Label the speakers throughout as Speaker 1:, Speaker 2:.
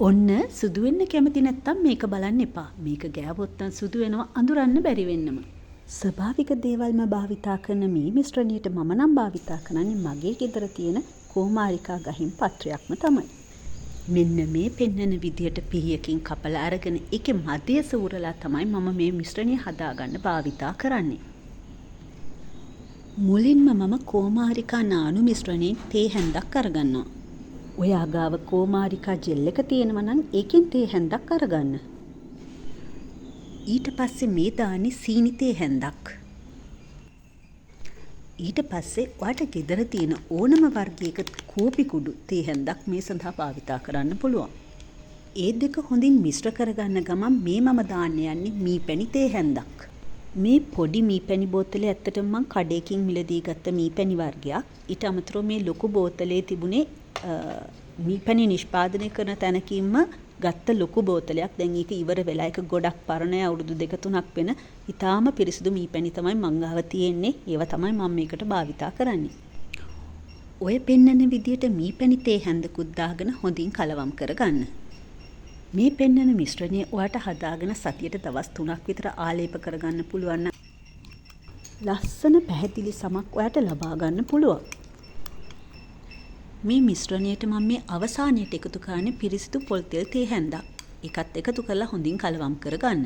Speaker 1: ඔන්න සුදු වෙන්න කැමති නැත්තම් මේක බලන්න එපා. මේක ගෑවොත් නම් සුදු වෙනවා අඳුරන්න බැරි වෙන්නම. ස්වභාවික දේවල්ම භාවිතා කරන මේ මිශ්‍රණයට මම නම් භාවිතා කරන්නේ මගේ ගෙදර තියෙන කෝමාරිකා ගහින් පත්‍රයක්ම තමයි. මෙන්න මේ පෙන්නන විදියට පිහියකින් කපලා අරගෙන ඒකේ මැදයස උරලා තමයි මම මේ මිශ්‍රණය හදාගන්න භාවිතා කරන්නේ. මුලින්ම මම කෝමාරිකා නානු මිශ්‍රණයෙන් තේ හැන්දක් අරගන්නවා. ඔයා ගාව කෝමාරිකා ජෙල් එක තියෙනවා නම් ඒකෙන් තේ හැන්දක් අරගන්න. ඊට පස්සේ මේ දාන්නේ සීනි තේ හැන්දක්. ඊට පස්සේ ඔයාට ගෙදර තියෙන ඕනම වර්ගයක කෝපි කුඩු තේ හැන්දක් මේ සඳහා භාවිතා කරන්න පුළුවන්. ඒ දෙක හොඳින් මිශ්‍ර කරගන්න ගමන් මේ මම දාන්න යන්නේ මීපැණි තේ හැන්දක්. මේ පොඩි මීපැණි බෝතලේ ඇත්තටම මම කඩේකින් මිලදී ගත්ත මීපැණි වර්ගයක්. ඊට අමතරව මේ ලොකු බෝතලේ තිබුණේ මීපැණි නිෂ්පාදනය කරන තැනකින්ම ගත්ත ලොකු බෝතලයක්. දැන් ඒක ඉවර වෙලා ඒක ගොඩක් පරණ අවුරුදු 2-3ක් වෙන ඊටාම පිරිසිදු මීපැණි තමයි මං ගාව තියෙන්නේ. ඒවා තමයි මම මේකට භාවිතා කරන්නේ. ඔය පෙන්නන විදියට මීපැණි තේ හැන්දකුත් දාගෙන හොඳින් කලවම් කරගන්න. මේ පෙන්නන මිශ්‍රණය ඔයාට හදාගෙන සතියට දවස් 3ක් විතර ආලේප කරගන්න පුළුවන් නම් ලස්සන පැහැදිලි සමක් ඔයාට ලබා ගන්න පුළුවන්. මේ මිශ්‍රණයට මම මේ අවසානයේ එකතු කරන්නේ පිරිසිදු පොල් තෙල් තේ හැන්දක්. ඒකත් එකතු කරලා හොඳින් කලවම් කරගන්න.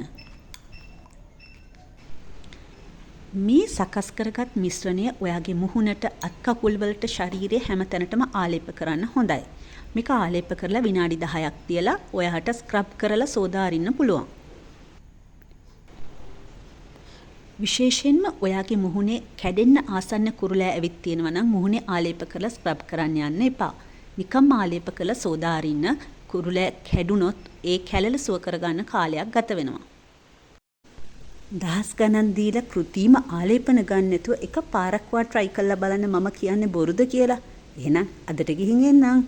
Speaker 1: මේ සකස් කරගත් මිශ්‍රණය ඔයාගේ මුහුණට, අත් කකුල් වලට, ශරීරයේ හැම තැනටම ආලේප කරන්න හොඳයි. මේක ආලේප කරලා විනාඩි 10ක් තියලා ඔයාට ස්ක්‍රබ් කරලා සෝදා අරින්න පුළුවන්. විශේෂයෙන්ම ඔයාගේ මුහුණේ කැඩෙන්න ආසන්න කුරුලෑ ඇවිත් තියෙනවා නම් මුහුණේ ආලේප කරලා ස්ක්‍රබ් කරන්න යන්න එපා. නිකම්ම ආලේප කරලා සෝදා අරින්න. කුරුලෑ කැඩුනොත් ඒ කැලල සුව කරගන්න කාලයක් ගත වෙනවා. දහස් ගණන් දීලා කෘතිම ආලේපන ගන්න නැතුව එක පාරක් වා try කරලා බලන්න මම කියන්නේ බොරුද කියලා. එහෙනම් අදට ගිහින් එන්නම්.